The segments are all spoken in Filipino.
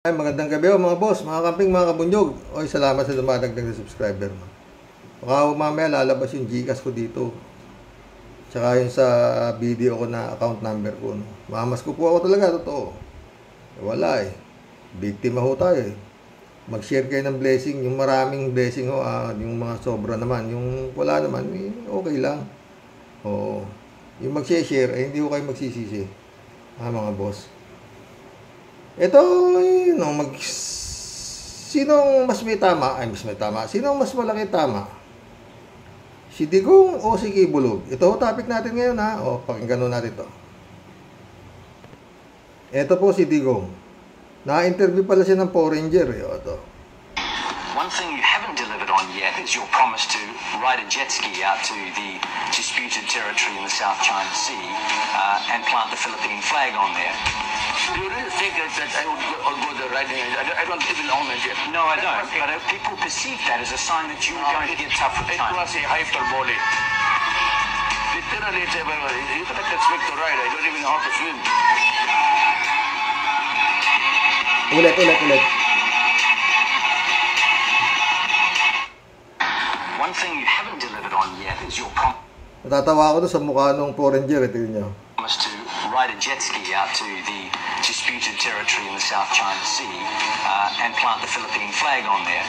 Ay, magandang gabi mga boss, mga kamping, mga kabunyog. Oy, salamat sa dumadagdag na subscriber mo. Baka mamaya lalabas yung Gcash ko dito. Tsaka yung sa video ko na account number ko. No? Mamas ko po ako talaga, totoo. Wala eh. Biktima ho tayo eh. Mag-share kayo ng blessing. Yung maraming blessing ho, yung mga sobra naman. Yung wala naman, eh, okay lang. Oo. Yung mag-share, eh, hindi ko kayo magsisisi. Mga boss. Ito, sinong mas may tama? Ay, mas may tama. Sinong mas malaki tama? Si Digong o si Kibulog? Ito topic natin ngayon ha. O, pakinggan natin to. Ito po si Digong. Na-interview pala siya ng Power Ranger. Ito. One thing you haven't delivered on yet is your promise to ride a jet ski out to the disputed territory in the South China Sea and plant the Philippine flag on there. Do you really think that I would go there riding? I don't even own a jet. No, I don't. But people perceive that as a sign that you are going to get tough with It China. was a hyperbole. Literally, you cannot expect to ride. I don't even know how to swim. Ulit. One thing you haven't delivered on yet is your promise Natatawa ako doon sa mukha ng Power Ranger. Ito nyo. to ride a jet ski out to the disputed territory in the South China Sea and plant the Philippine flag on there.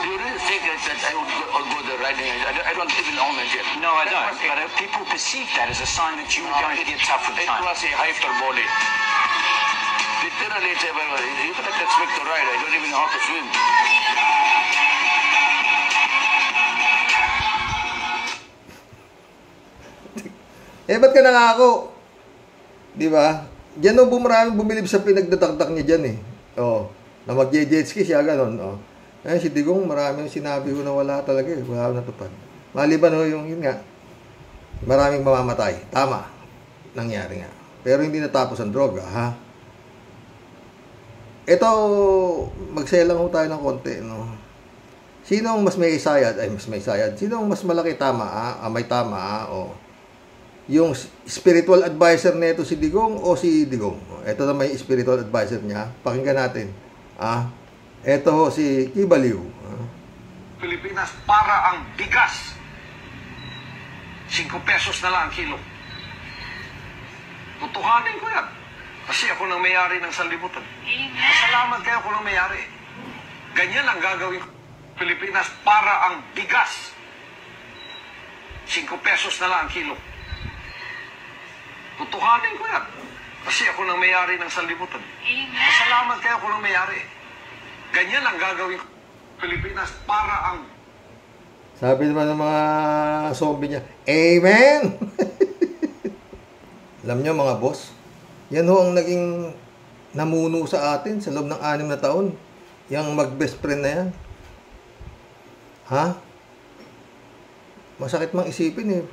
Do you really think that I would go there riding? I don't even own a jet. No, I don't. But people perceive that as a sign that you are going to get tough with It China. was a hyperbole. Literally, you cannot expect to ride. I don't even know how to swim. Ba't ka nangako? Di ba? Diyan o maraming bumilib sa pinagdadagdag niya dyan eh. Na mag-jet ski siya, gano'n. Si Digong, maraming sinabi ko na wala talaga eh. Wala natupad. Maliban yun nga. Maraming mamamatay. Tama. Nangyari nga. Pero hindi natapos ang droga, ha? Ito, magselang ho tayo ng konti, no? Sinong mas may sayad? Sinong mas malaki tama, may tama, yung spiritual advisor nito si Digong o si Digong? Ito na may spiritual advisor niya. Pakinggan natin. Ito ho si Kibaliw. Pilipinas para ang bigas. 5 pesos na lang ang kilo. Tutuhanin ko yan. Kasi ako nang may-ari ng sanlibutan. Pasalamat kayo ako nang may-ari. Ganyan ang gagawin ko. Pilipinas para ang bigas. 5 pesos na lang ang kilo. Tutuhanin ko yan. Kasi ako nang may-ari ng sanlibutan. Pasalamat kayo ako nang may-ari. Ganyan ang gagawin ko. Pilipinas para ang... Sabi naman ng mga zombie niya, Amen! Alam niyo mga boss, yan ho ang naging namuno sa atin sa loob ng 6 na taon. Yang mag-best friend na yan. Masakit mang isipin eh.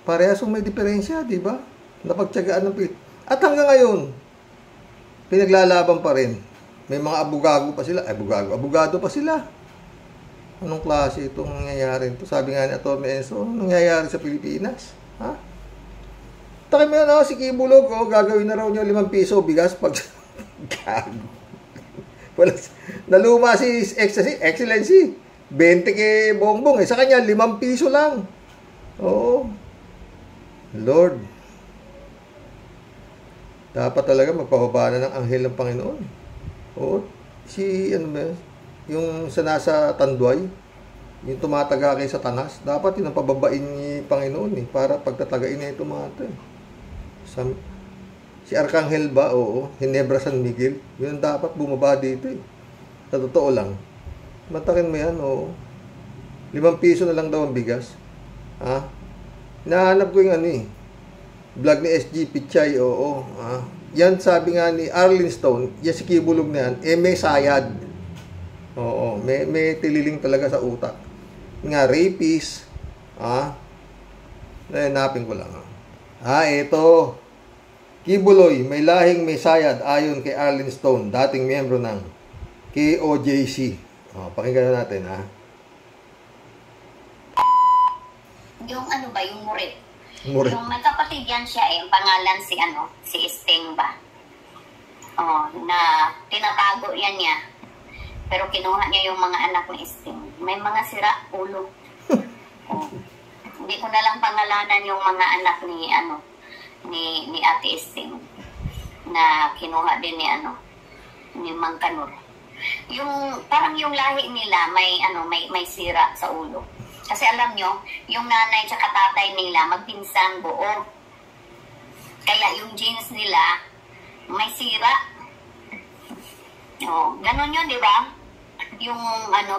Parehas may diferensya, di ba? Napagtiyagaan ng At hanggang ngayon, pinaglalaban pa rin. May mga abogado pa sila. Abogado pa sila. Anong klase itong nangyayari ito? Sabi nga ni Atty. Enzo, anong nangyayari sa Pilipinas? Takay mo yun, si Kibulog, gagawin na raw niya 5 piso bigas pag... Gago. Naluma si Excellency. 20 kay Bongbong. Sa kanya, 5 piso lang. Oo. Lord. Dapat talaga magpababa na ng anghel ng Panginoon. Oo. Yung sa nasa Tanduay, yung tumataga kay Satanas, dapat yun ang pababain ni Panginoon para pagtatagain na ito mga ito. Si Arkanghel ba? Oo. Ginebra San Miguel. Yun dapat bumaba dito eh. Sa totoo lang. Matakin mo yan, oo. 5 piso na lang daw ang bigas. Nahanap ko yung vlog ni SG Pichay, oo. Yan sabi nga ni Arlene Stone, yan si Kibulog na yan, may sayad. Oo, may tililing talaga sa utak. Nga, rapist. Nahanapin ko lang. Ito. Kibuloy, may lahing may sayad ayon kay Arlene Stone, dating miyembro ng KOJC. Pakinggan natin, Yung yung murit. Murit. Yung magkapatid yan siya ang pangalan si Sting ba? na tinatago yan niya. Pero kinuha niya yung mga anak ni Sting. May mga sira ulo. Hindi ko na lang pangalanan yung mga anak ni ni Ate Sting na kinuha din ni Mang Kanor. Yung parang yung lahi nila may sira sa ulo. Kasi alam nyo, yung nanay at tatay nila magpinsang buo. Kaya yung genes nila may sira. Ganon yun, di ba? Yung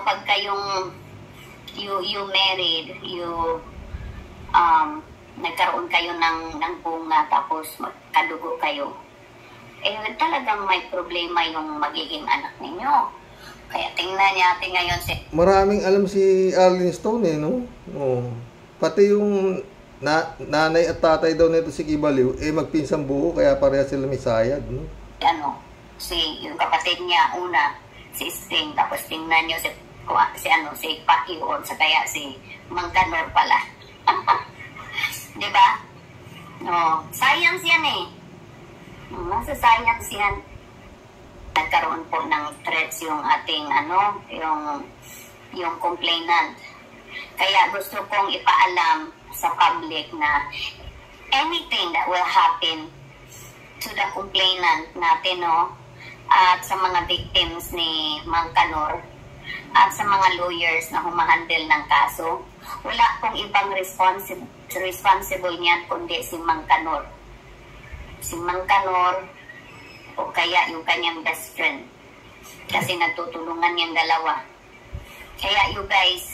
pagka you married, nagkaroon kayo ng bunga tapos magkadugo kayo. Talagang may problema yung magiging anak ninyo. Kaya tingnan natin ngayon maraming alam si Arlene Stone no? Pati yung nanay at tatay daw nito si Kibaliw, magpinsang buo, kaya pareha sila may sayad, no? Yung kapatid niya una, si Sting, tapos tingnan niyo si Pacquiao, sa kaya si Mang Kanor pala. Di ba? Science yan nasa science yan. Nagkaroon po ng threats yung ating yung complainant. Kaya gusto kong ipaalam sa public na anything that will happen to the complainant natin, at sa mga victims ni Mang Kanor at sa mga lawyers na humahandle ng kaso, wala pong ibang responsible niyan kundi si Mang Kanor. Si Mang Kanor o kaya yung kanyang best friend. Kasi nagtutulungan yung dalawa. Kaya you guys,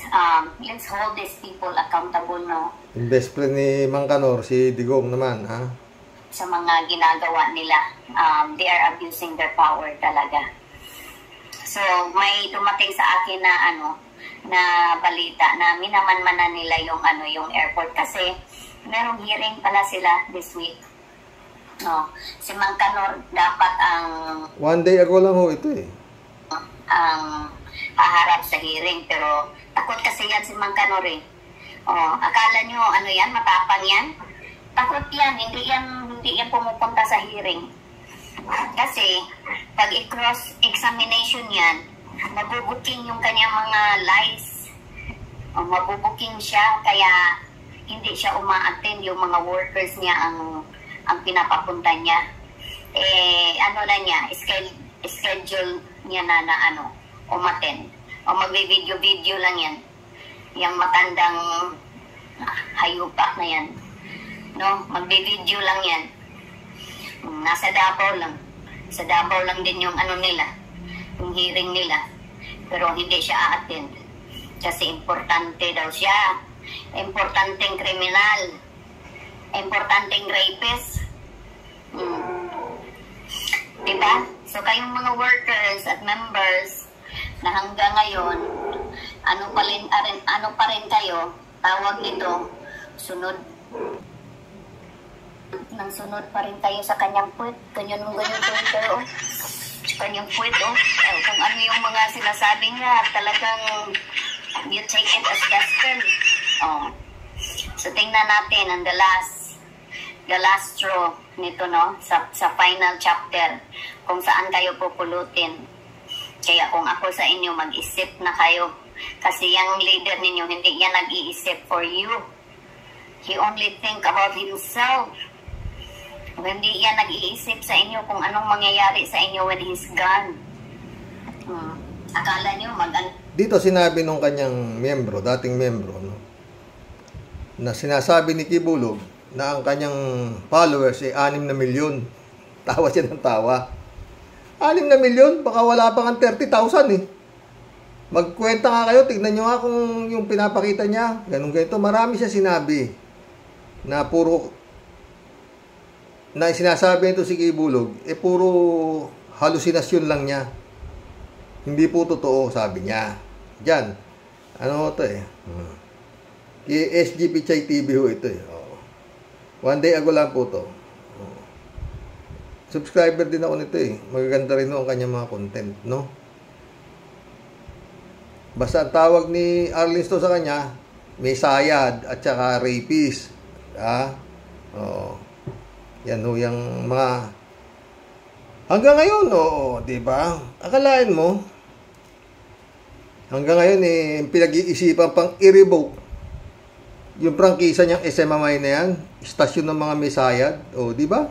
let's hold these people accountable, no? Yung best friend ni Mang Kanor, si Digong naman, ha? Sa mga ginagawa nila, they are abusing their power talaga. So, may dumating sa akin na balita na minamanmanan nila yung airport kasi merong hearing pala sila this week. Si Mang Kanor dapat ang... One day ago lang ito ang haharap sa hearing, pero takot kasi yan si Mang Kanor akala nyo yan, matapang yan? Takot yan, hindi yan pumupunta sa hearing. Kasi pag i-cross examination yan, mabubuking yung kanyang mga lies. Mabubuking siya, kaya hindi siya uma-attend. Yung mga workers niya ang pinapapunta niya. Schedule niya na umattend. O magbe-video lang yan. Yung matandang hayupak na yan. No, magbe-video lang yan. Nasa Davao lang. Sa Davao lang din yung nila, yung hearing nila. Pero hindi siya a-attend. Kasi importante daw siya. Importanteng kriminal. Importanteng rapist. Diba? So kayong mga workers at members na hanggang ngayon, ano pa rin kayo, tawag nito, sunod pa rin kayo sa kanyang puwet. Ganyan kayo. Kanyang puwet, kung ano yung mga sinasabi niya, talagang you take it as gospel. So tingnan natin ang the last straw nito, no, sa final chapter, kung saan kayo pupulutin. Kaya kung ako sa inyo, mag-isip na kayo. Kasi yung leader ninyo, hindi yan nag-iisip for you. He only think about himself. Hindi yan nag-iisip sa inyo kung anong mangyayari sa inyo when he's gone. Akala nyo dito sinabi nung kanyang miyembro, dating miyembro, no, na sinasabi ni Kibulog na ang kanyang followers ay 6 na milyon. Tawa siya ng tawa. 6 na milyon? Baka wala pang 30,000 Magkwenta nga kayo, tignan nyo nga kung yung pinapakita niya. Ganun ganito. Marami siya sinabi na na sinasabi nito si Kibulog, puro halusinasyon lang niya. Hindi po totoo, sabi niya. Diyan. Ano ito SG Pichay TV ito One day ago lang po to. Subscriber din ako nito Magaganda rin ang kanyang mga content, no? Basta ang tawag ni Arlene Stone sa kanya, may sayad at saka rapist. Yan yung mga Hanggang ngayon, oo, di ba? Akalain mo, hanggang ngayon, pinag-iisipan pang i-revoke yung prangkisa niyang SMMI na yan, istasyon ng mga Mesayad, o, di ba?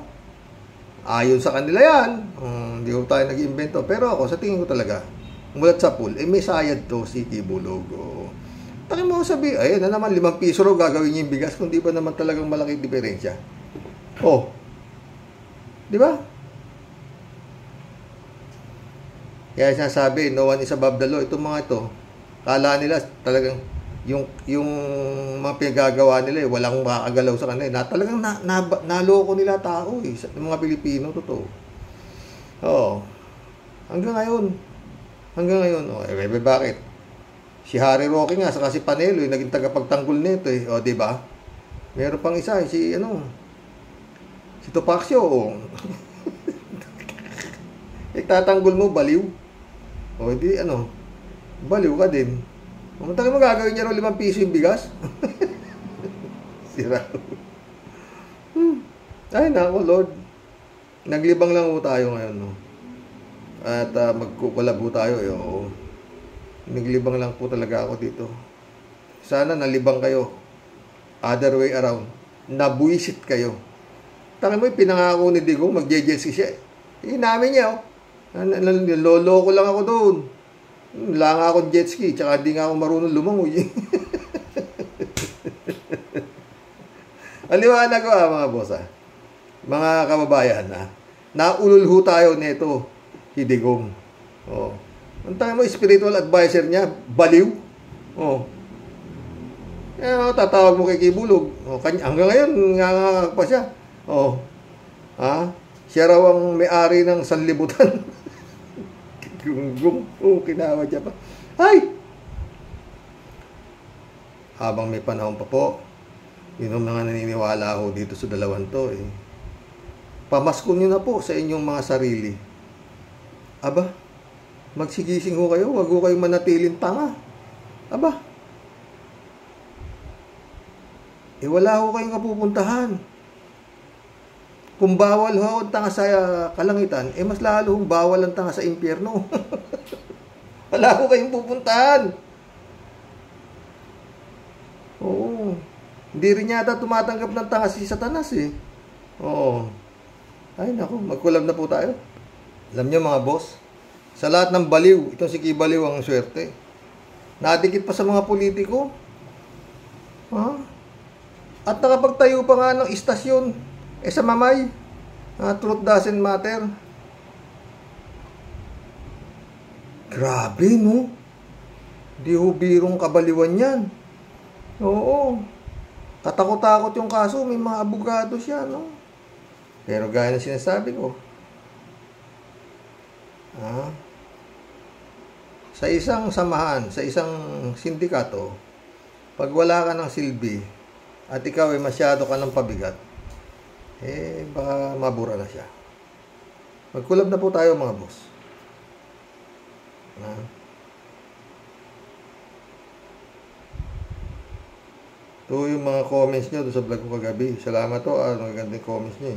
Ayon sa kanila yan, hindi ko tayo nag-iimbento, pero ako, sa tingin ko talaga, mulat sa pool, Mesayad to, si Kibulog, o. Taki mo sabi, ayun na naman, 5 piso raw gagawin niya yung bigas, kung di ba naman talagang malaking diferensya. Oh, di ba? Kaya sinasabi, no one is above the law. Itong mga ito, kala nila talagang yung mga pinagagawa nila, walang makakagalaw sa kanila. Talagang naloko nila tao, yung mga Pilipino, totoo. Oo. Hanggang ngayon. Oh, bakit? Si Harry Roque nga, saka si Panelo, yung naging tagapagtanggol nito, O, di ba? Meron pang isa, si Topacio, tatanggol mo, baliw. O, hindi, baliw ka din. Tayo mo gagawin niya raw 5 piso yung bigas? Sira. Ay, nako, Lord. Naglibang lang po tayo ngayon, no? At magkukulab po tayo, oo. Naglibang lang po talaga ako dito. Sana nalibang kayo. Other way around. Nabuisit kayo. Taka mo, pinangako ni Digong, mag-jet-ski siya. Namin niya, loloko lang ako doon. Wala nga akong jet ski, tsaka di nga ako marunong lumangoy. Aliwanag ko mga boss, mga kababayan, naulul ho tayo nito, si Digong. Oh. Ang tayo mo, spiritual advisor niya, baliw. Oh. Tatawag mo kay Kibulog. Oh, hanggang ngayon, nga pa siya. Oh. Siya raw ang may-ari ng sanlibutan. Kinawa siya pa. Ay! Habang may panahon pa po, yun ang mga naniniwala ako dito sa dalawang to. Pamasko nyo na po sa inyong mga sarili. Aba, magsigising ho kayo, wag ho kayong manatiling tanga. Aba, wala ho kayong kapupuntahan. Kung bawal ho ang tanga sa kalangitan, mas lalo hong bawal ang tanga sa impyerno. Wala ho kayong pupuntahan. Oo. Hindi rin yata tumatanggap ng tanga si Satanas, Oo. Ay, naku, magkulab na po tayo. Alam niyo mga boss, sa lahat ng baliw, itong si Kibaliw ang swerte. Nadikit pa sa mga politiko. At nakapagtayo pa nga ng istasyon. Sa mamay, truth doesn't matter. Grabe, no? Di ho birong kabaliwan yan. Oo. Katakot-takot yung kaso, may mga abogado siya, no? Pero gaya na sinasabi ko, sa isang samahan, sa isang sindikato, pag wala ka ng silbi, at ikaw ay masyado ka ng pabigat, baka mabura na siya. Magkulab na po tayo mga boss. Ito yung mga comments nyo doon sa vlog ko kagabi. Salamat to, magagandang comments nyo.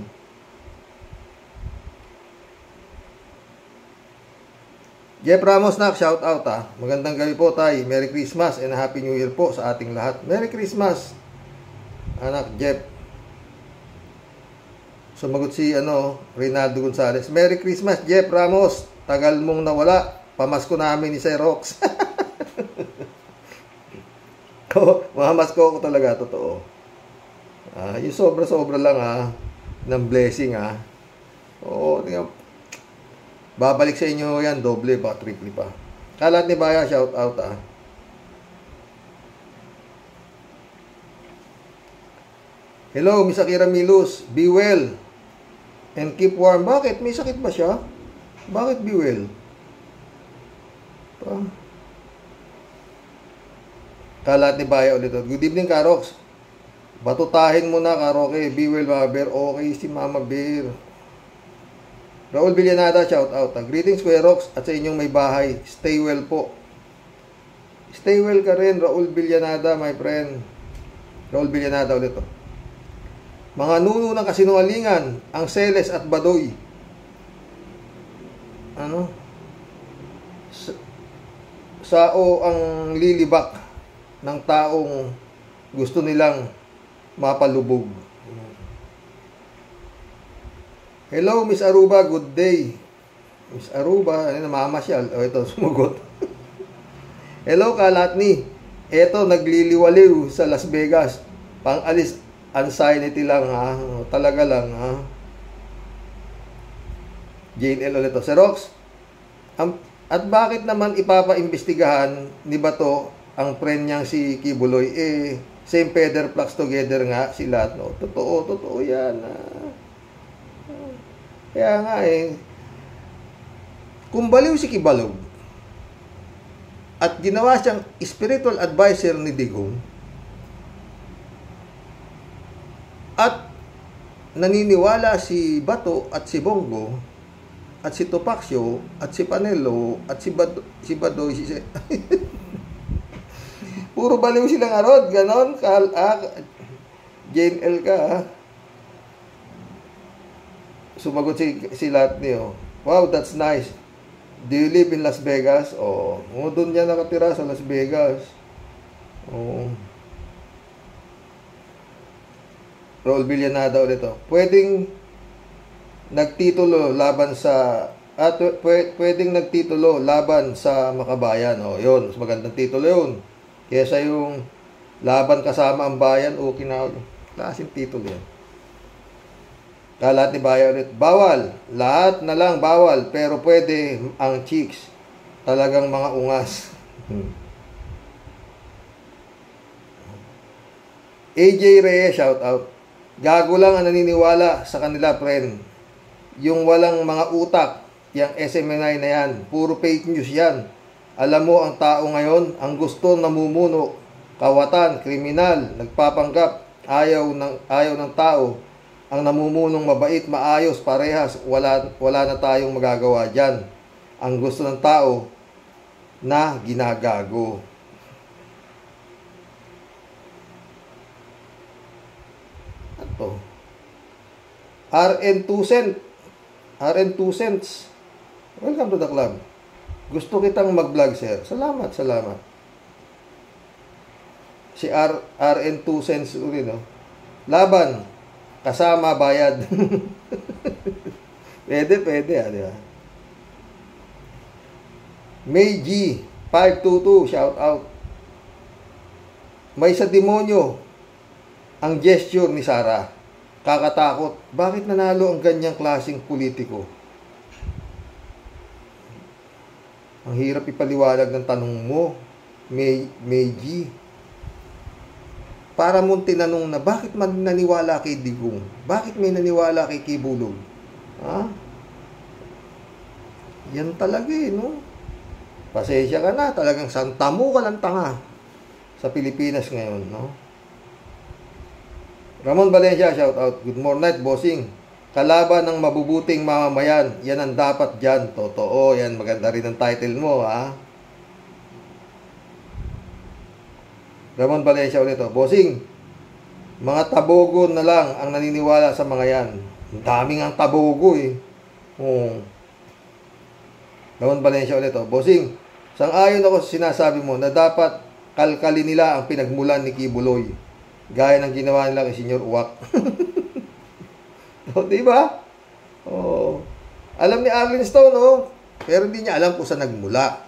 Jeff Ramos nak, shout out Magandang gabi po tay. Merry Christmas and Happy New Year po sa ating lahat. Merry Christmas, anak Jeff. Sumagot si Reynaldo Gonzales. Merry Christmas, Jeff Ramos. Tagal mong nawala. Pamasko namin ni Sir Rox. Mamasko ko talaga, totoo. Yung sobra-sobra lang ng blessing Oo, babalik sa inyo yan, doble pa, triple pa. Kalat ni Baya, shout out Hello, Miss Akira Milus. Be well. And keep warm. Bakit? May sakit ba siya? Bakit be well? Kalat ni Baya ulit. Good evening, Karox. Batutahin mo na, Karoke. Be well, Mama Bear. Okay, si Mama Bear. Raul Villanada, shout out. Greetings, Kuya Rox, at sa inyong may bahay. Stay well po. Stay well ka rin, Raul Villanada, my friend. Raul Villanada ulit. Mga nuno ng kasinungalingan, ang Seles at Badoy. ano, sao ang lilibak ng taong gusto nilang mapalubog. Hello, Miss Aruba, good day. Miss Aruba, ano, namamasyal. O, ito, sumugot. Hello, Kalatni. Ito, nagliliwaliw sa Las Vegas. Pang-alis anxiety lang, ha? Talaga lang, ha? Jane L. ulit. Sir Rox, at bakit naman ipapaimbestigahan ni Bato ang friend niyang si Kibuloy? Same feather flocks together nga sila. No? Totoo yan. Kaya nga kung baliw si Kibalog at ginawa siyang spiritual advisor ni Digong at naniniwala si Bato at si Bongo at si Topacio at si Panelo at si Badoy puro baliw silang arod, ganon. Jane L ka, ha? Sumagot si Latni, oh. Wow, that's nice. Do you live in Las Vegas? Doon niya nakatira sa Las Vegas. Raul Villanada ulit, oh. Pwedeng nagtitulo laban sa Makabayan. Yun, mas magandang titulo yun. Kesa yung laban kasama ang bayan, okay na. Klaseng titulo yan. Lahat ni Bayan ulit. Bawal. Lahat na lang bawal. Pero pwede ang chicks. Talagang mga ungas. AJ Reyes, shout out. Gago lang ang naniniwala sa kanila, friend. Yung walang mga utak, yung SMNI na yan. Puro fake news yan. Alam mo, ang tao ngayon, ang gusto namumuno, kawatan, kriminal, nagpapanggap, ayaw ng tao, ang namumunong mabait, maayos, parehas, wala na tayong magagawa dyan. Ang gusto ng tao na ginagago. Ito. RN 2 cents. Welcome to the club. Gusto kitang mag-vlog, sir. Salamat. Si RN 2 cents ulit, no? Laban. Kasama bayad. pwede, di ba? May G 522, shout out. May sa demonyo ang gesture ni Sara. Kakatakot. Bakit nanalo ang ganyang klaseng politiko? Ang hirap ipaliwanag ng tanong mo, May G. Para mong tinanong na, bakit man naniwala kay Digong? Bakit may naniwala kay Kibulog? Ha? Yan talaga, no? Pasensya ka na, talagang santamo ka ng tanga sa Pilipinas ngayon, no? Ramon Valencia, shout out. Good morning, bossing. Kalaban ng mabubuting mamamayan, yan ang dapat dyan. Totoo, yan, maganda rin ang title mo, ha? Ramon Valencia ulit, oh. Bossing, mga tabogo na lang ang naniniwala sa mga yan. Ang daming ang tabogo, eh. Ramon Valencia ulit, oh. Bossing, sang-ayon ako sa sinasabi mo na dapat kalkalin nila ang pinagmulan ni Kibuloy. Gaya ng ginawa nila kay Senyor Uwak. Diba? Alam ni Arlene Stone, pero hindi niya alam kung saan nagmula.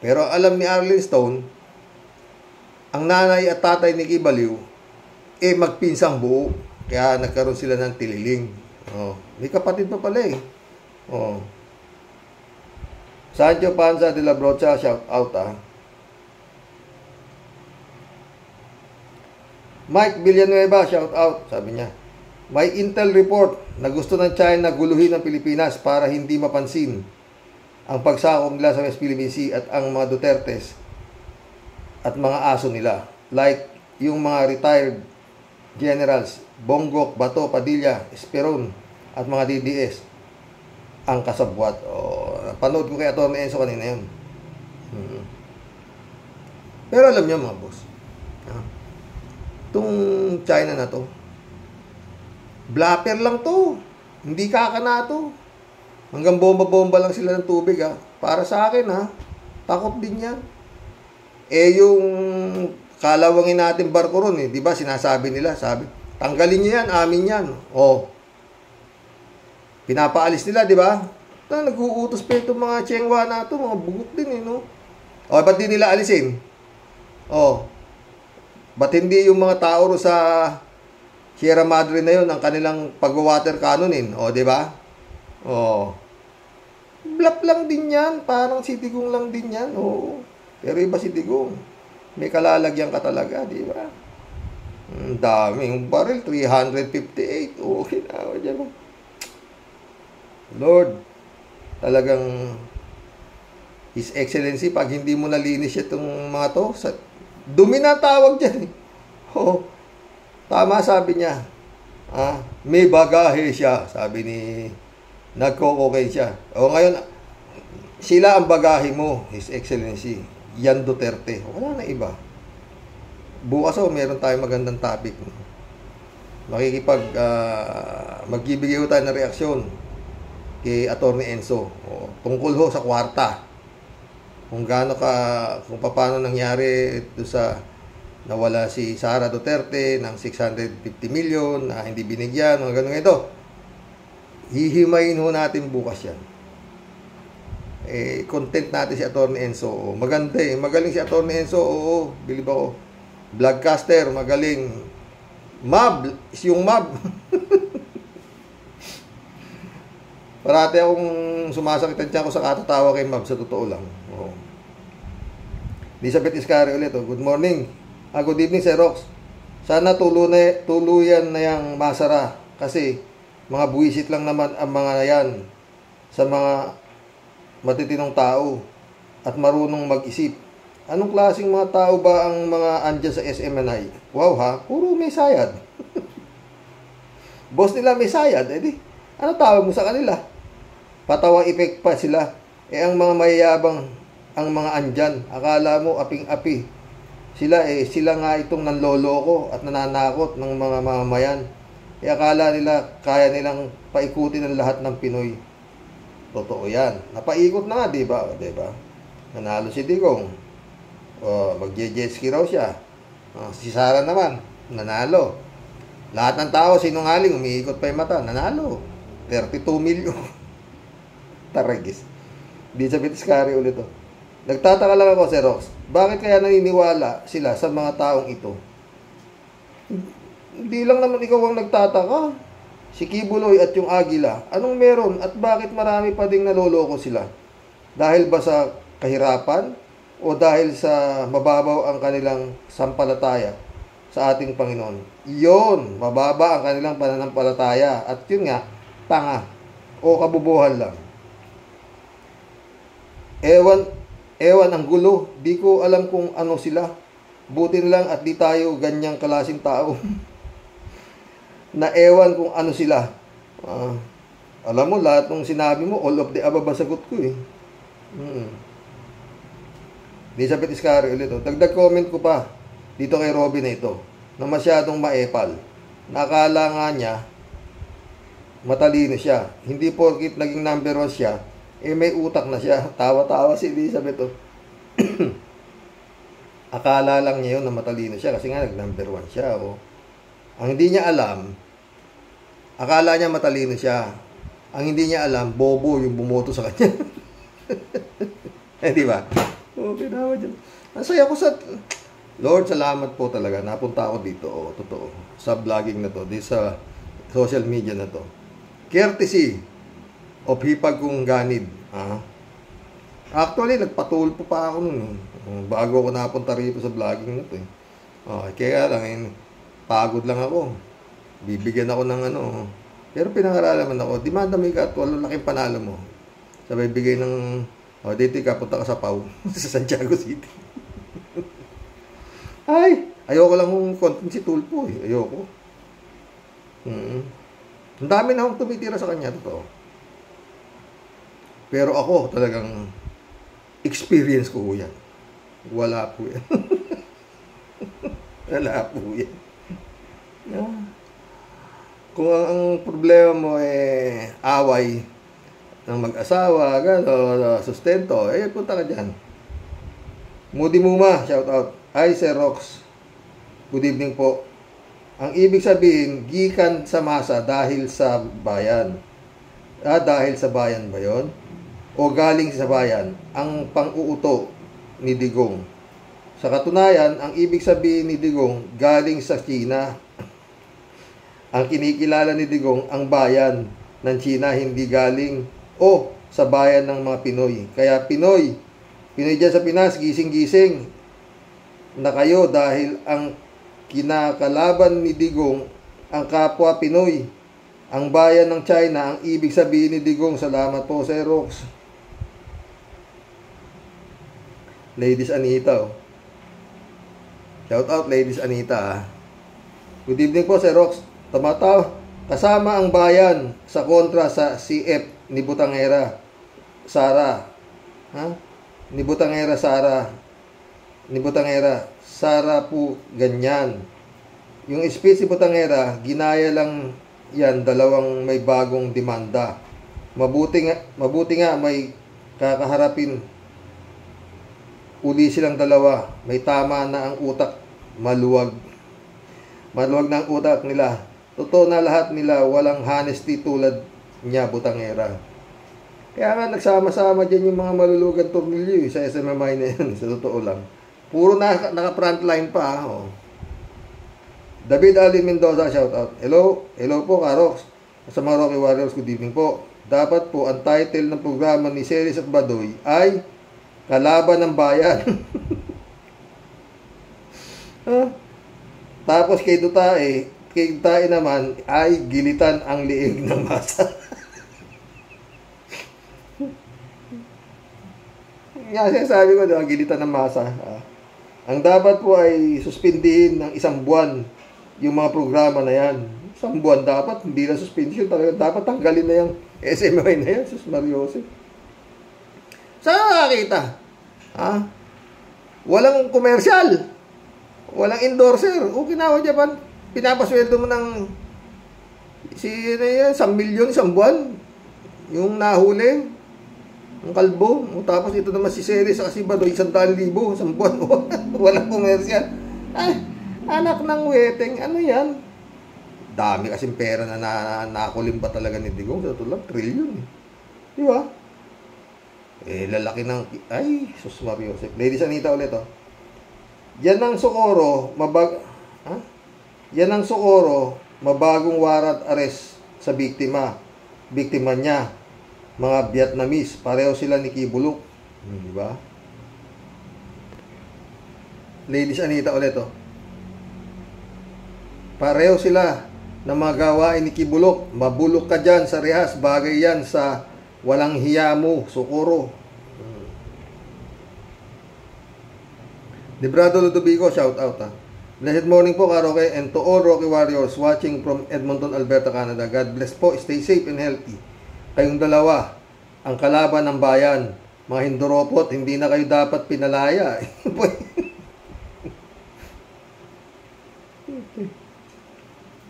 Pero alam ni Arlene Stone, ang nanay at tatay ni Kibaliw, magpinsang buo. Kaya nagkaroon sila ng tililing. May kapatid pa pala, eh. Sancho Panza de la Brocha, shout out, Mike Villanueva, shout out, sabi niya. May intel report na gusto ng China guluhin ang Pilipinas para hindi mapansin ang pagsakop nila sa West Philippine Sea at ang mga Dutertes at mga aso nila. Like yung mga retired generals, Bongo, Bato, Padilla, Esperon at mga DDS ang kasabwat. Panood ko kay Atty. Enzo kanina yun. Pero alam niyo, mga boss, itong China na to, blapper lang to. Hindi kakana to. Hanggang bomba-bomba lang sila ng tubig, ha. Para sa akin, ha. Takot din yan. Eh, yung kalawangin natin barko ron, eh. Di ba, sinasabi nila, sabi, tanggalin niyo yan, amin yan. Oh. Pinapaalis nila, di ba? Nag-uutos pa itong mga Chengwa na ito, mga bugot din, eh, no? O, ba't di nila alisin? O, ba't hindi yung mga tao ro sa Sierra Madre na yun, ang kanilang pag-water cannonin? O, di ba? O, blap lang din yan, parang si Digong lang din yan, o. Pero iba si Digong, may kalalagyan ka talaga, di ba? Ang daming baril, 358, okay na ako dyan. Lord, talagang His Excellency, pag hindi mo nalinis itong mga to, dumi na tawag dyan. Oh, tama sabi niya. May bagahe siya, sabi ni nagko-cocaine siya. O ngayon, sila ang bagahe mo, His Excellency. Yan Duterte. Wala na iba. Bukas meron tayong magandang topic. Magbibigay tayo ng reaksyon kay Atty. Enzo. Tungkol sa kwarta. Kung paano nangyari doon sa nawala si Sara Duterte ng 650 million na hindi binigyan, mga ganun ito. Hihimayin natin bukas yan. Content natin si Atty. Enzo. Maganda magaling si Atty. Enzo. Oo, bilib ako. Vlogcaster, magaling. Mab, yung Mab. Parati akong sumasakitan siya ako sa katatawa kay Mab, sa totoo lang. Oo. Elizabeth Iscari ulit. Good morning. Good evening, Sir Rox. Sana tuluyan na yung Masara. Kasi mga buwisit lang naman ang mga yan sa mga matitinong tao at marunong mag-isip. Anong klaseng mga tao ba ang mga andyan sa SMNI? Wow ha, puro may sayad. Boss nila may sayad, edi ano tawag mo sa kanila? Patawa effect pa sila. Ang mga mayayabang, ang mga andyan, akala mo aping-api. Sila nga itong nanloloko at nananakot ng mga mamamayan. Akala nila kaya nilang paikutin ang lahat ng Pinoy. Totoo yan. Napaikot na nga, di ba? Nanalo si Digong. Mag-jet ski raw siya. Si Sara naman, nanalo. Lahat ng tao, sinungaling, umiikot pa yung mata. Nanalo. 32 million. Taragis. Elizabeth Iscari ulit to. Nagtataka lang ako, Sir Rox. Bakit kaya naniniwala sila sa mga taong ito? Hindi lang naman ikaw ang nagtataka. Si Kibuloy at yung Agila, anong meron at bakit marami pa ding naloloko sila? Dahil ba sa kahirapan o dahil sa mababaw ang kanilang sampalataya sa ating Panginoon? Iyon, mababa ang kanilang pananampalataya at yun nga, tanga o kabubuhan lang. Ewan ang gulo, di ko alam kung ano sila. Buti lang at di tayo ganyang klaseng tao. Na ewan kung ano sila. Alam mo, lahat ng sinabi mo, all of the above sagot ko eh. Elizabeth Iscari ulit. Dagdag comment ko pa dito kay Robin na ito, na masyadong maepal. Nakala nga niya, matalino siya. Hindi porkit naging number 1 siya, may utak na siya. Tawa-tawa si Elizabeth. Akala lang niya yun na matalino siya kasi nga nag-number 1 siya. Ang hindi niya alam, akala niya matalino siya. Ang hindi niya alam, bobo yung bumoto sa kanya. Di ba? Okay, naman dyan. Ang saya ko sa... Lord, salamat po talaga. Napunta ako dito. Totoo. Sa vlogging na to. Dito sa social media na to. Courtesy of hipag kong ganid. Actually, nagpatulpo pa ako nun. Bago ako napunta rito sa vlogging na to. Kaya lang, pagod lang ako. Bibigyan ako ng ano. Pero pinangaralan ako, dimadami ka at walang laking panalo mo. Sabay bigay ng, dito ka, punta ka sa Pau, sa Santiago City. Ay, ayoko lang kung content si Tulpo eh. Ayoko. Ang dami na akong tumitira sa kanya, totoo. Pero ako, talagang experience ko yan. Wala po yan. Wala po yan. Kung ang problema mo away, ng mag-asawa, gano'n, sustento, punta ka dyan. Moody Muma, shout out. Hi, Sir Rox. Good evening po. Ang ibig sabihin, gikan sa masa dahil sa bayan. Dahil sa bayan ba yun? O galing sa bayan? Ang pang-uuto ni Digong. Sa katunayan, ang ibig sabihin ni Digong, galing sa China. Ang kinikilala ni Digong, ang bayan ng China, hindi galing o sa bayan ng mga Pinoy. Kaya Pinoy dyan sa Pinas, gising-gising na kayo dahil ang kinakalaban ni Digong ang kapwa Pinoy. Ang bayan ng China, ang ibig sabihin ni Digong. Salamat po, Sir Rox. Ladies Anita. Shout out, Ladies Anita. Good evening po, Sir Rox. Kasama ang bayan sa kontra sa CF ni Butangera Sara. Ni Butangera Sara po ganyan. Yung speech si Butangera, ginaya lang yan, dalawang may bagong demanda. Mabuti nga may kakaharapin uli silang dalawa. May tama na ang utak, maluwag na ang utak nila. Totoo na lahat nila, walang honesty tulad niya, Butangera. Kaya nga nagsama-sama dyan yung mga malulugan tornilyo sa SMMI na yan, sa totoo lang. Puro naka-frontline pa. David Ali Mendoza, shout out. Hello po, Karox. Sa mga Rocky Warriors, good evening po. Dapat po ang title ng programa ni Ceres at Badoy ay Kalaban ng Bayan. Tapos kay Dutae naman ay Gilitan ang Liig ng Masa. Yan, sabi ko, gilitan ng masa. Ang dapat po ay suspindihin ng 1 buwan yung mga programa na yan. 1 buwan dapat, hindi na suspension talaga. Dapat tanggalin na yung SMI na yan, Sus Mariose. Saan nakakita? Walang komersyal. Walang endorser. Okay na ako Japan. Pinapasweldo mo ng 1 milyon 1 buwan. Yung nahuli. Ang kalbo. Tapos ito naman si Ceres sa kasi Badoy, 100,000 isang buwan. Walang komersyal. Ay, anak ng weteng. Ano yan? Dami kasing pera na nakulim pa talaga ni Digong. Sa tulad, trillion. Di ba? Lalaki ng... Ay, Sus Mario Joseph. Ladies Anita ulit, Yan ang Socorro, Yan ang Socorro, mabagong warrant arrest sa biktima. Biktima niya. Mga Vietnamese, pareho sila ni Kibulok. Di ba? Ladies Anita ulit, Pareho sila ng mga gawain ni Kibulok. Mabulok ka dyan sa rehas. Bagay yan sa walang hiya mo, Socorro. Librado Ludovico, shout out, Blessed morning po, Karoke, and to all Rocky Warriors watching from Edmonton, Alberta, Canada. God bless po. Stay safe and healthy. Kayong dalawa, ang kalaban ng bayan. Mga hinduropot, hindi na kayo dapat pinalaya.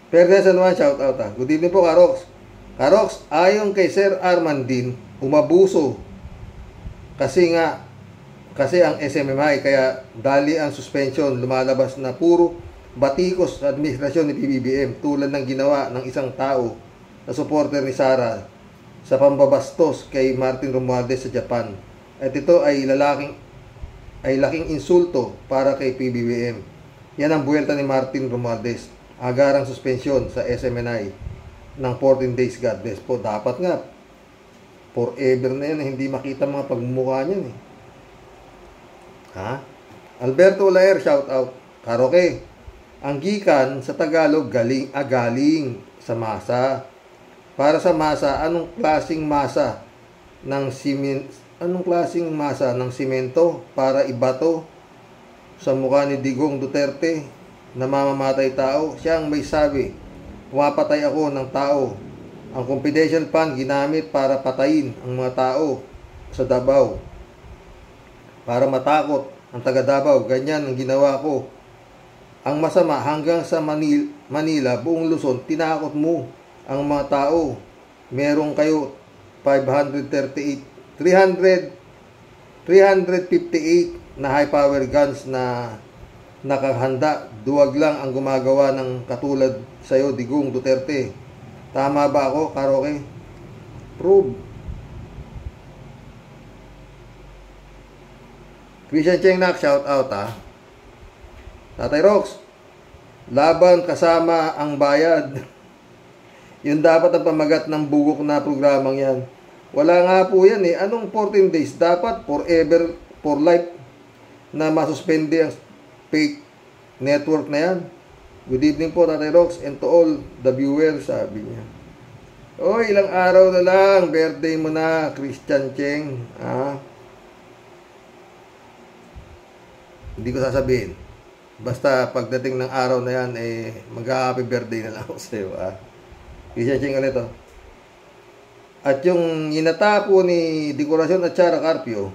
Perdes and one, shout out, Good evening po, Karox. Karox, ayon kay Sir Armandin, umabuso. Kasi ang SMMI, kaya dali ang suspension, lumalabas na puro batikos sa administrasyon ni PBBM, tulad ng ginawa ng isang tao na supporter ni Sara sa pambabastos kay Martin Romualdez sa Japan. At ito ay laking insulto para kay PBBM. Yan ang buwelta ni Martin Romualdez. Agarang suspensyon sa SMNI ng 14 days. God bless po. Dapat nga forever na yan, hindi makita mga pagmumukha niyan Alberto Olaer, shout out. Karoke, ang gikan sa Tagalog galing sa masa. Para sa masa, anong klaseng masa ng simento para ibato sa mukha ni Digong Duterte na mamamatay tao? Siya ang may sabi, pumapatay ako ng tao. Ang confidential fund ginamit para patayin ang mga tao sa Davao. Para matakot ang taga Davao. Ganyan ang ginawa ko. Ang masama, hanggang sa Manila, buong Luzon, tinakot mo ang mga tao. Meron kayo 358 na high power guns na nakahanda. Duwag lang ang gumagawa ng katulad sa'yo, Digong Duterte. Tama ba ako, Karoke? Prove. Christian Chengnak, shout out ha. Tatay Rox, laban kasama ang bayad. Yun dapat ang pamagat ng bugok na programang yan. Wala nga po yan eh. Anong 14 days? Dapat forever, for life na masuspende ang fake network na yan. Good evening po, Tatay Rox, and to all the viewers, sabi niya. O, ilang araw na lang, birthday mo na, Christian Cheng. Hindi ko sasabihin. Basta pagdating ng araw na yan, mag-happy birthday na lang ako sa iyo. Christian Cheng ulit to. At yung inatako ni Dekorasyon at Chara Carpio,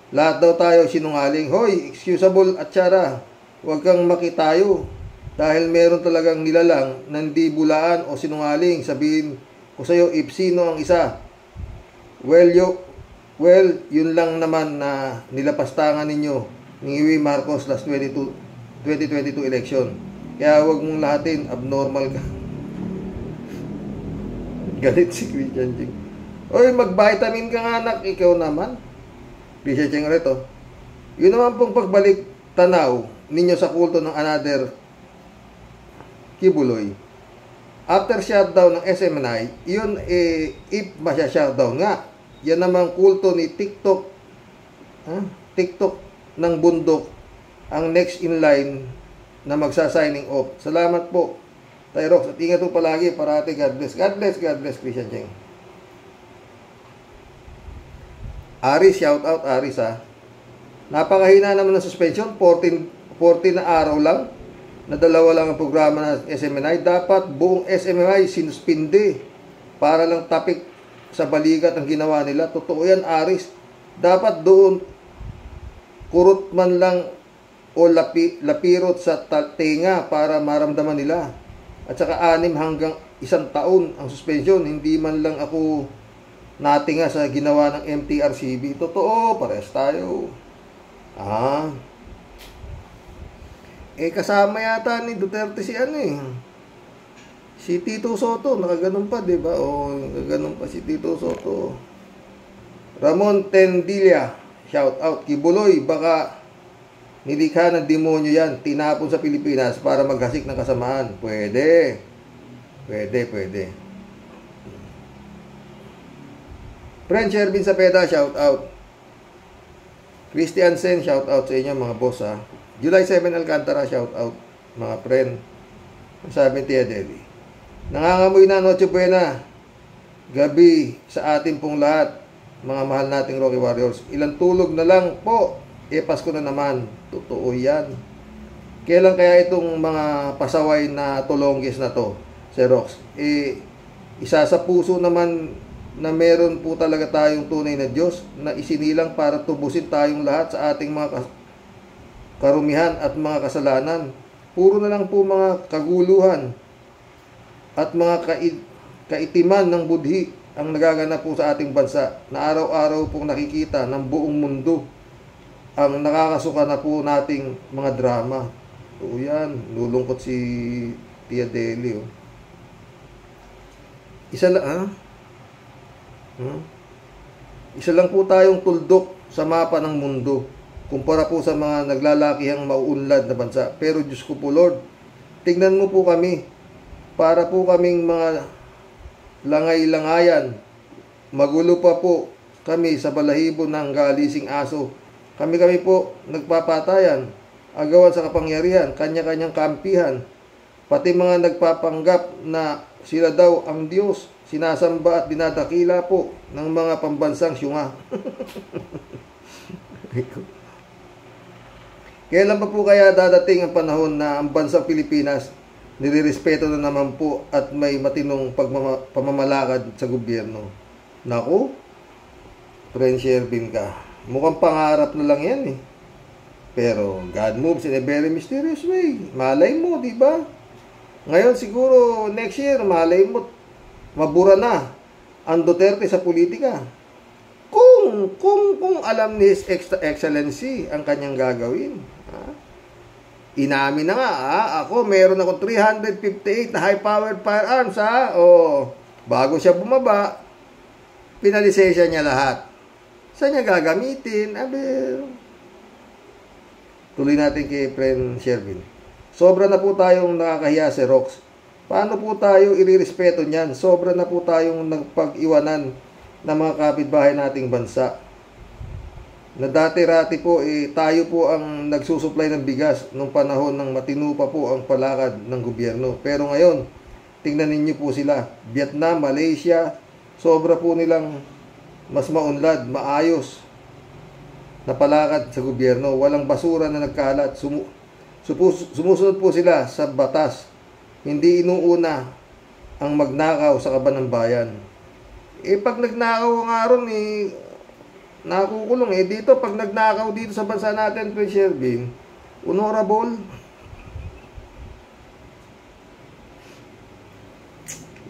lahat daw tayo sinungaling. Hoy, excusable at Chara, huwag kang makitayo. Dahil meron talagang nilalang na hindi bulaan o sinungaling. Sabihin ko sa'yo, if sino ang isa. Well, yun lang naman na nilapastangan ninyo ni Iwi Marcos last 2022 election. Kaya huwag mong lahatin, abnormal ka. Galit si Christian Cheng. Oy, mag-vitamin ka nga anak, ikaw naman. Christian Cheng ulit oh. Yun naman pong pagbalik tanaw ninyo sa kulto ng another Kibuloy. After shutdown ng SMNI, yun if masya-shutdown nga. Yan namang kulto ni TikTok. TikTok ng bundok ang next in line na magsa-signing off. Salamat po, Tyrox. At ingat po palagi, parati. God bless. God bless, God bless, Christian Cheng. Aris, shout out Aris ha. Napakahina naman ng suspension. 14 na araw lang. Na dalawa lang ang programa ng SMNI. Dapat buong SMNI sinuspinde para lang topic sa balikat ang ginawa nila. Totoo yan, Aris. Dapat doon kurot man lang o lapirot sa tenga para maramdaman nila. At saka 6 hanggang 1 taon ang suspension. Hindi man lang ako natinga sa ginawa ng MTRCB. Totoo, pares tayo. Kasama yata ni Duterte si si Tito Soto. Nakaganon pa, diba? Nakaganon pa si Tito Soto. Ramon Tendilla, shout out. Kibuloy, baka nilikha ng demonyo yan, tinapon sa Pilipinas para maghasik ng kasamaan. Pwede. Friend Shervin Sapeda, shout out. Christian Sen, shout out sa inyo mga boss ha. July 7 Alcantara, shout out mga friend. Sabi Tia Deli, nangangamoy na Noche Buena gabi sa atin pong lahat, mga mahal nating Rocky Warriors. Ilang tulog na lang po, Pasko na naman. Totoo yan. Kailan kaya itong mga pasaway na tulonggis na to, Xerox? Isa sa puso naman na meron po talaga tayong tunay na Diyos na isinilang para tubusin tayong lahat sa ating mga karumihan at mga kasalanan. Puro na lang po mga kaguluhan at mga kaitiman ng budhi ang nagaganap po sa ating bansa na araw-araw pong nakikita ng buong mundo ang nakakasuka na po nating mga drama. O yan, lulungkot si Tia Deli. Isa lang po tayong tuldok sa mapa ng mundo kumpara po sa mga naglalakihang mauunlad na bansa. Pero Diyos ko po Lord, tignan mo po kami. Para po kaming mga langay-langayan. Magulo pa po kami sa balahibo ng galising aso. Kami po nagpapatayan, agawan sa kapangyarihan, kanya-kanyang kampihan. Pati mga nagpapanggap na sila daw ang Diyos, sinasamba at dinadakila po ng mga pambansang syunga. Kailan pa po kaya dadating ang panahon na ang bansang Pilipinas nilirespeto na naman po at may matinong pamamalakad sa gobyerno? Naku, Friend Shervin ka. Mukhang pangarap na lang yan eh. Pero God moves in a very mysterious way. Malay mo, di ba? Ngayon siguro next year, malay mo, mabura na ang Duterte sa politika. Kung alam ni His Excellency ang kanyang gagawin. Inamin na nga, ako meron ako 358 na high-powered firearms, bago siya bumaba, pinalisensya niya lahat. Saan niya gagamitin? Tuloy natin kay Friend Shervin. Sobra na po tayong nakakahiya si Rox. Paano po tayo irirespeto niyan? Sobra na po tayong nagpag-iwanan ng mga kapitbahay nating bansa. Na dati-rati po, tayo po ang nagsusupply ng bigas nung panahon ng matino pa po ang palakad ng gobyerno. Pero ngayon, tingnan ninyo po sila. Vietnam, Malaysia, sobra po nilang mas maunlad, maayos na palakad sa gobyerno. Walang basura na nagkalat. Sumusunod po sila sa batas. Hindi inuuna ang magnakaw sa kaban ng bayan. Pag nagnakaw nga ron, nakukulong. Dito, pag nagnakaw dito sa bansa natin, Prince Shervin, honorable.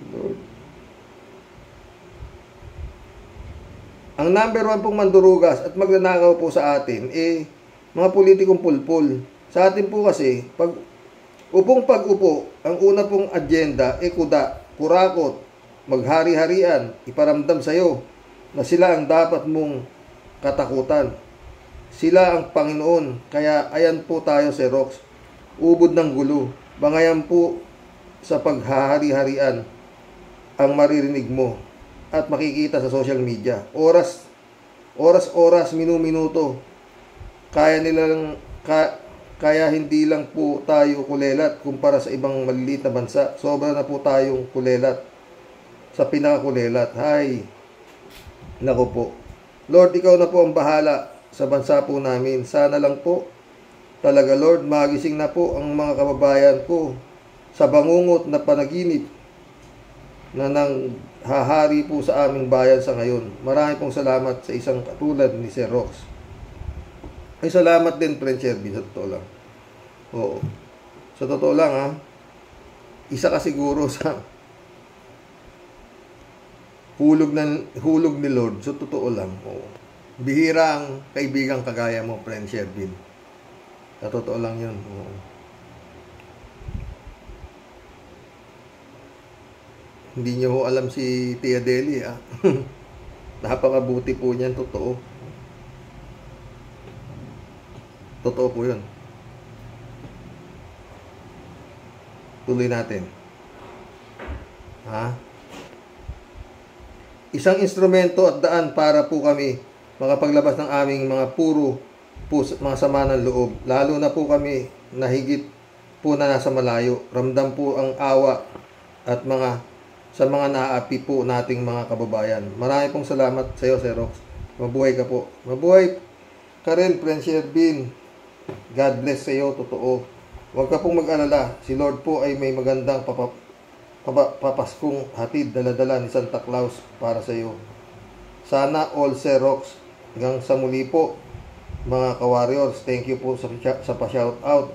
Lord. Ang number 1 pong mandurugas at magnanakaw po sa atin, mga politikong pulpul. Sa atin po kasi, pag-upo, ang una pong agenda, kuda, kurakot, maghari-harian, iparamdam sa'yo na sila ang dapat mong katakutan. Sila ang Panginoon. Kaya ayan po tayo si Rox. Ubod ng gulo. Bangayan po sa paghahari-harian ang maririnig mo at makikita sa social media. Oras, minu-minuto. Kaya hindi lang po tayo kulelat kumpara sa ibang maliliit na bansa. Sobra na po tayong kulelat sa pinakakulelat. Naku po. Lord, ikaw na po ang bahala sa bansa po namin. Sana lang po talaga, Lord, magising na po ang mga kababayan ko sa bangungot na panaginip na nang hahari po sa aming bayan sa ngayon. Marami pong salamat sa isang katulad ni Sir Rox. Ay, salamat din, Friend Shervin, sa totoo lang. Oo. Sa totoo lang, isa ka siguro sa hulog ni Lord. Sa totoo lang. Oo. Bihira ang kaibigang kagaya mo, Friend Shervin. Sa totoo lang yun. Oo. Hindi nyo alam si Tia Deli, Napakabuti po niyan, totoo. Totoo po yun. Tuloy natin. Isang instrumento at daan para po kami makapaglabas ng aming mga mga sama ng loob. Lalo na po kami nahigit po na nasa malayo. Ramdam po ang awa at sa mga naaapi po nating mga kababayan. Marami pong salamat sa iyo, Sir Rox. Mabuhay ka po. Mabuhay ka rin, Friend Shervin. God bless sa iyo, totoo. Huwag ka pong mag-alala. Si Lord po ay may magandang papaskong hatid, dala-dala ni Santa Claus para sa iyo. Sana all, Sir Rox. Hanggang sa muli po, mga ka-warriors. Thank you po sa pa-shoutout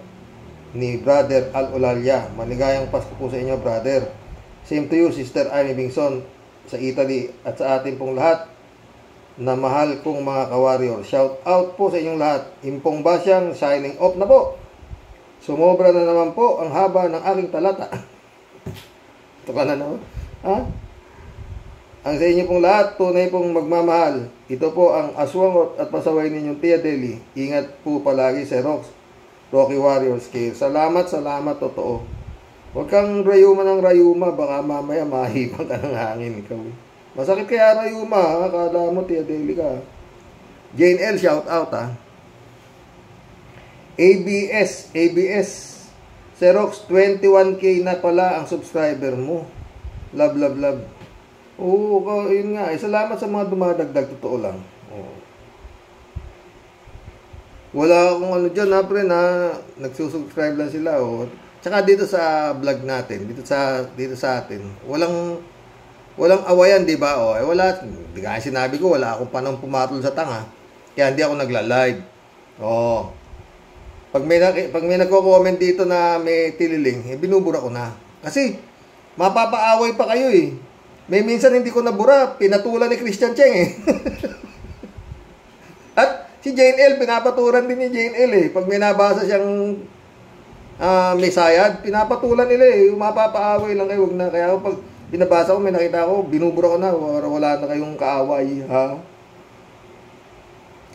ni Brother Al Olalia. Maligayang Pasko po sa inyo, brother. Same to you, Sister Annie Bingson sa Italy, at sa atin pong lahat na mahal kong mga ka-warrior. Shout out po sa inyong lahat. Impong Basyang, signing off na po. Sumobra na naman po ang haba ng aking talata. Ito ka na naman. Ang sa inyo pong lahat, tunay pong magmamahal. Ito po ang aswang at pasaway ninyong Tia Deli. Ingat po palagi, Sir Rox. Rocky Warriors Care. Salamat, totoo. Huwag kang rayuma ng rayuma, baka mamaya mahibang ka ng hangin ikaw. Masakit kaya rayuma, akala mo Tia Deli ka. Jane L, shout out ABS, Xerox, 21K na pala ang subscriber mo. Love. Oo, yun nga. Salamat sa mga dumadagdag, totoo lang. Oo. Wala akong dyan, pre, na nagsusubscribe lang sila. Tsaka dito sa vlog natin, dito sa atin, walang awayan, di ba? Wala, di kaya sinabi ko, wala akong panang pumatol sa tanga. Kaya hindi ako nagla-live. Pag may nagko-comment dito na may tililing, binubura ko na. Kasi mapapaaway pa kayo . May minsan hindi ko nabura, pinatulan ni Christian Cheng eh. At si Jane L, pinapaturan din ni Jane L eh. Pag may nabasa siyang may sayad, pinapatulan nila eh. Mapapaaway lang kayo, wag na. Kaya pag binabasa ko, may nakita ko, binubura ko na, wala na kayong kaaway, ha?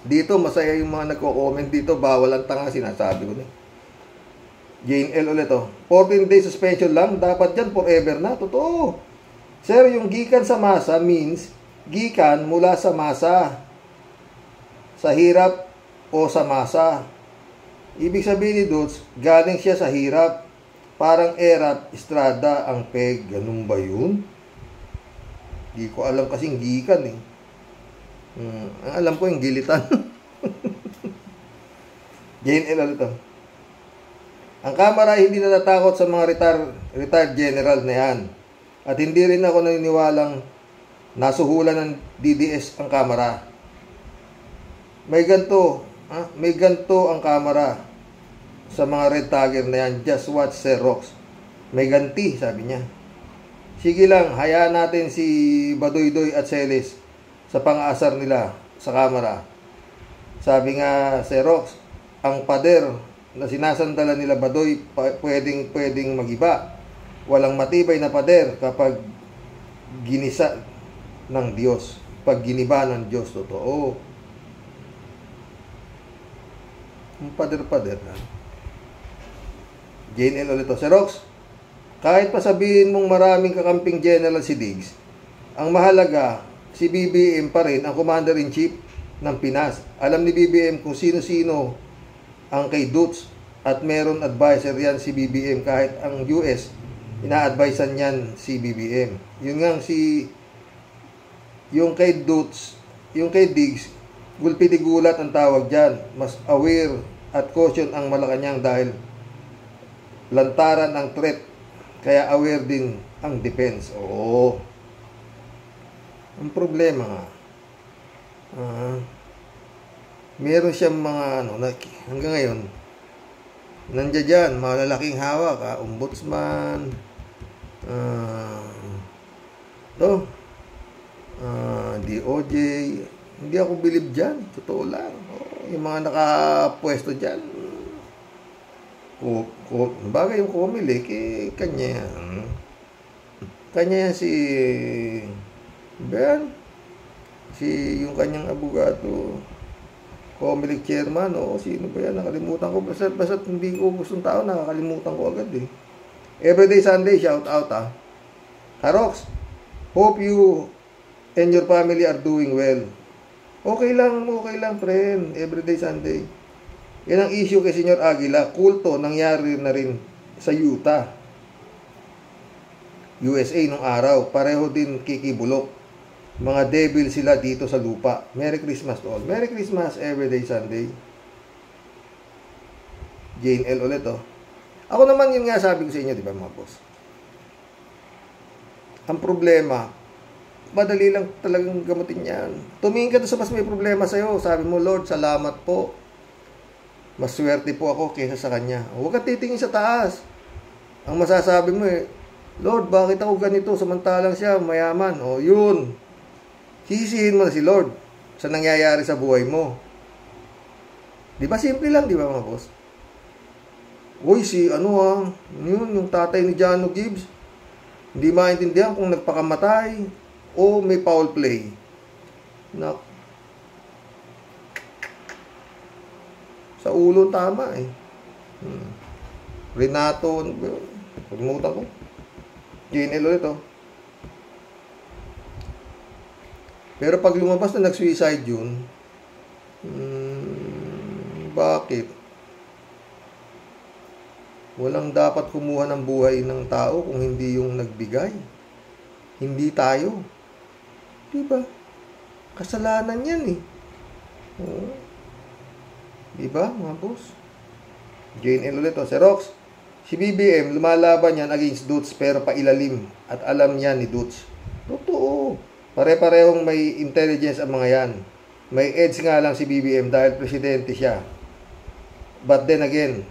Dito, masaya yung mga nagko-comment dito, bawal ang tanga, sinasabi ko na. Jane L ulit, 14 days suspension lang, dapat dyan forever na, totoo. Sir, yung gikan sa masa means, gikan mula sa masa, sa hirap o sa masa. Ibig sabihin ni Dudes, galing siya sa hirap. Parang Erap, Estrada, ang peg. Ganun ba yun? Di ko alam kasing gikan eh. Ang alam ko yung gilitan. Jane L. Alito. Ang Kamara hindi natatakot sa mga retired general na yan. At hindi rin ako naniniwalang nasuhulan ng DDS ang Kamara. May ganto ang Kamara sa mga red tagger na yan. Just watch Sir Rox. May ganti, sabi niya. Sige lang, hayaan natin si Badoydoy at Celis sa pang-aasar nila sa Kamara. Sabi nga Sir Rox, ang pader na sinasandalan nila Badoy pwedeng magiba. Walang matibay na pader kapag ginisa ng Diyos. Pag giniba ng Diyos, totoo. Ang pader-pader na. Jane L. ulit. Sir Rox, kahit pa sabihin mong maraming kakamping general si Diggs, ang mahalaga, si BBM pa rin ang Commander-in-Chief ng Pinas. Alam ni BBM kung sino-sino ang kay Dutz at meron advisor yan si BBM kahit ang US, ina-advisean yan si BBM. Yun nga yung kay Dutz, yung kay Diggs, gulpitigulat ang tawag dyan. Mas aware at caution ang Malacanang dahil lantaran ang threat. Kaya aware din ang defense. Oo. Ang problema nga, meron siyang mga hanggang ngayon, nandiyan dyan, malalaking hawak, ombudsman, DOJ, hindi ako believe dyan, totoo lang. Yung mga nakapwesto dyan, bagay yung Comelec, kanya yan si Ben, yung kanyang abogado, Comelec chairman, sino ba yan, nakalimutan ko, basta hindi ko gustong tao, nakakalimutan ko agad eh. Everyday Sunday, shout out Rox, hope you and your family are doing well. Okay lang friend, everyday Sunday. Yan ang issue kay Senyor Aguila. Kulto, nangyari na rin sa Utah, USA nung araw. Pareho din kikibulok. Mga devil sila dito sa lupa. Merry Christmas to all. Merry Christmas, everyday Sunday. Jane L. ulit Ako naman yun nga sabi ko sa inyo, di ba mga boss? Ang problema, madali lang talagang gamutin yan. Tumingin ka doon sa mas may problema sa'yo. Sabi mo, Lord, salamat po. Mas swerte po ako kaysa sa kanya. Huwag ka titingin sa taas. Ang masasabi mo Lord, bakit ako ganito? Samantalang siya, mayaman. Yun. Sisihin mo na si Lord sa nangyayari sa buhay mo. Di ba simple lang, di ba mga boss? Uy, yun, yung tatay ni Jano Gibbs, hindi maintindihan kung nagpakamatay o may foul play. Sa ulo tama Renato, pagmutan ko. Jane L. ulit Pero pag lumabas na nag-suicide yun, bakit? Walang dapat kumuha ng buhay ng tao kung hindi yung nagbigay. Hindi tayo. Diba? Kasalanan yan Diba, mga boss? Jane L. ulit Sir Rox, si BBM, lumalaban yan against Dutz pero pailalim at alam niya ni Dutz. Totoo. Pare-parehong may intelligence ang mga yan. May edge nga lang si BBM dahil presidente siya. But then again,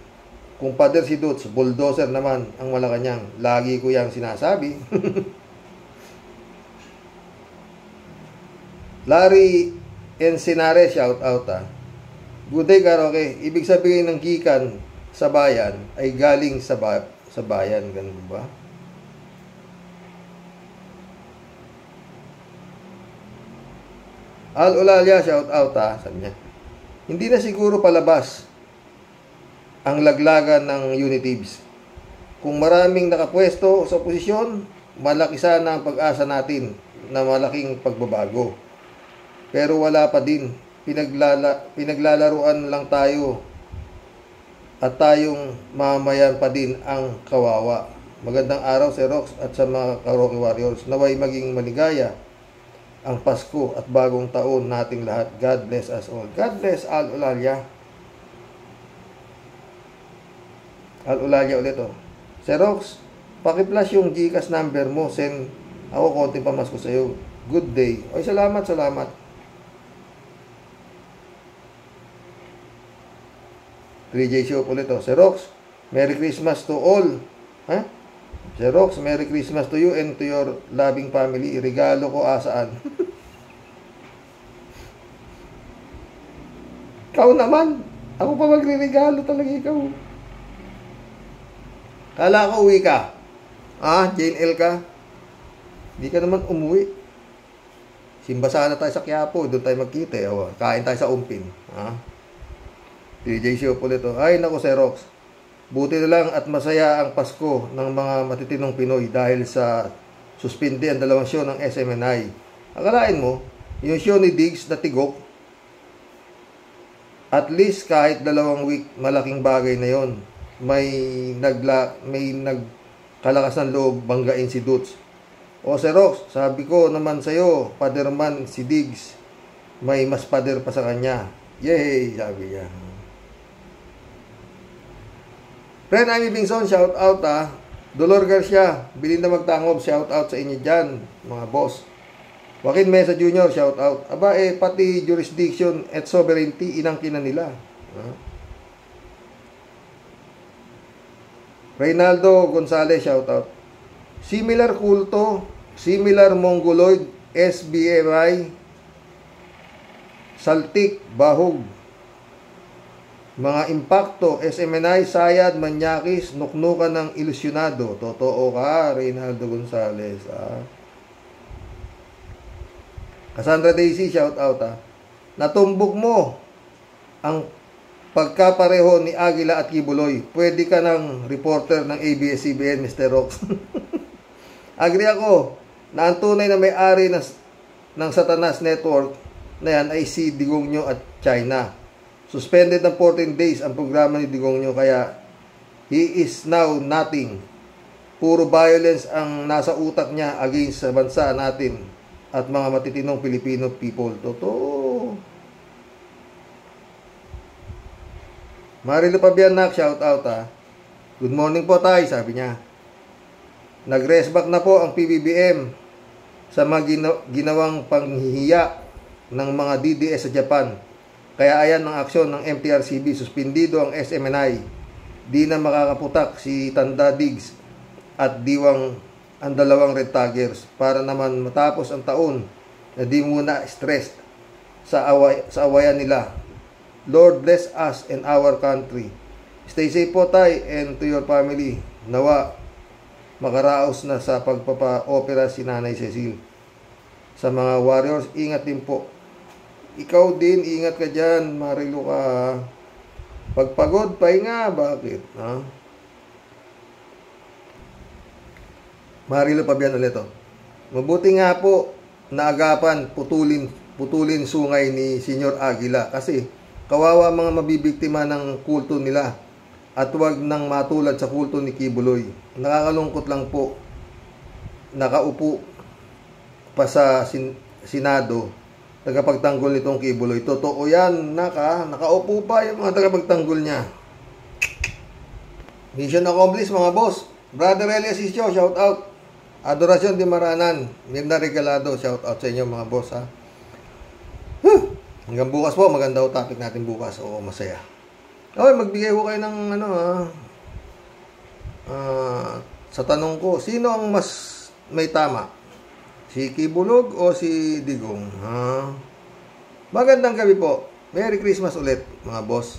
kung pader si Dutz, bulldozer naman ang Malacanang. Lagi ko yang sinasabi. Larry Encinare, shout out ha. Good day, Karaoke. Ibig sabihin ng gikan sa bayan ay galing sa bayan. Ganun ba? Al Olalia, shout out ha. Sabi niya, hindi na siguro palabas ang laglagan ng Unitives. Kung maraming nakapwesto sa posisyon, malaki sana ang pag-asa natin na malaking pagbabago. Pero wala pa din. Pinaglalaruan lang tayo at tayong mamayan pa din ang kawawa. Magandang araw, Sir Rox, at sa mga Karaoke Warriors. Naway maging maligaya ang Pasko at bagong taon nating lahat. God bless us all. God bless Al Olalia. Al Olalia ulit oh. Sir Rox, paki-flash yung GCash number mo. Send ako konting pamasko sa'yo. Good day. Oy, salamat. 3J Show ulit oh. Sir Rox, Merry Christmas to all. Ha? Sir Rox, Merry Christmas to you and to your loving family. Regalo ko asaan. Ikaw naman. Ako pa magre-regalo talaga ikaw. Kala ko uwi ka. Jane L ka. Hindi ka naman umuwi. Simba sana tayo sa Quiapo. Doon tayo magkita. Kain tayo sa Umpin. DJ Show ulit oh. Ay naku, Sir Rox. Buti na lang at masaya ang Pasko ng mga matitinong Pinoy dahil sa suspindi ang 2 show ng SMNI. Akalain mo, yung show ni Diggs na Tigok, at least kahit 2 week, malaking bagay na yon. May nagkalakas ng loob banggain si Dutz. O Sir Rox, sabi ko naman sa'yo, paderman si Diggs, may mas pader pa sa kanya. Yay, sabi niya. Friend Amy Bingson, shout out ha. Dolor Garcia, Belinda Magtangob, shout out sa inyo dyan, mga boss. Joaquin Mesa Jr., shout out. Aba pati jurisdiction at sovereignty, inangkinan nila. Reynaldo Gonzalez, shout out. Similar kulto, similar mongoloid, SBMI, Saltik, Bahog. Mga impakto, SMNI, Sayad, Manyakis, nuknukan ng ilusyonado. Totoo ka, Reynaldo Gonzalez. Cassandra Daisy, shout out ha. Natumbok mo ang pagkapareho ni Aguila at Kibuloy. Pwede ka ng reporter ng ABS-CBN, Mr. Rox. Agree ako na ang tunay na may-ari ng Satanas Network na yan ay si Digongyo at China. Suspended ng 14 days ang programa ni Digongyo, kaya he is now nothing. Puro violence ang nasa utak niya against sa bansa natin at mga matitinong Filipino people. Totoo. Marilo Pabianak, shout out ha. Good morning po tayo, sabi niya. Nag-rest back na po ang PBBM sa mga ginawang panghihiya ng mga DDS sa Japan. Kaya ayan ang aksyon ng MTRCB, suspindido ang SMNI. Di na makakaputak si Tanda Diggs at Diwang ang 2 Red Taggers para naman matapos ang taon na di muna stressed sa awayan nila. Lord bless us and our country. Stay safe po tayo and to your family. Nawa makaraos na sa pagpapa-opera si Nanay Cecil. Sa mga warriors, ingat din po. Ikaw din, ingat ka dyan, Marilo ka. Pagpagod, pahinga, bakit? Marilo Pabian ulit oh. Mabuti nga po naagapan, putulin sungay ni Senyor Aguila kasi kawawa mga mabibiktima ng kulto nila at huwag nang matulad sa kulto ni Kibuloy. Nakakalungkot lang po, nakaupo pa sa Senado tagapagtanggol nitong Kibuloy. Totoo yan, nakaupo pa yung mga tagapagtanggol niya. Mission accomplished mga boss. Brother Elias Isyo, shout out. Adoracion de Maranan, Mirna Regalado, shout out sa inyo mga boss ha. Hanggang bukas po, maganda o topic natin bukas. Oo, masaya. Okay, magbigay ko kayo ng sa tanong ko, sino ang mas may tama? Si Si Kibulog o si Digong? Magandang gabi po. Merry Christmas ulit, mga boss.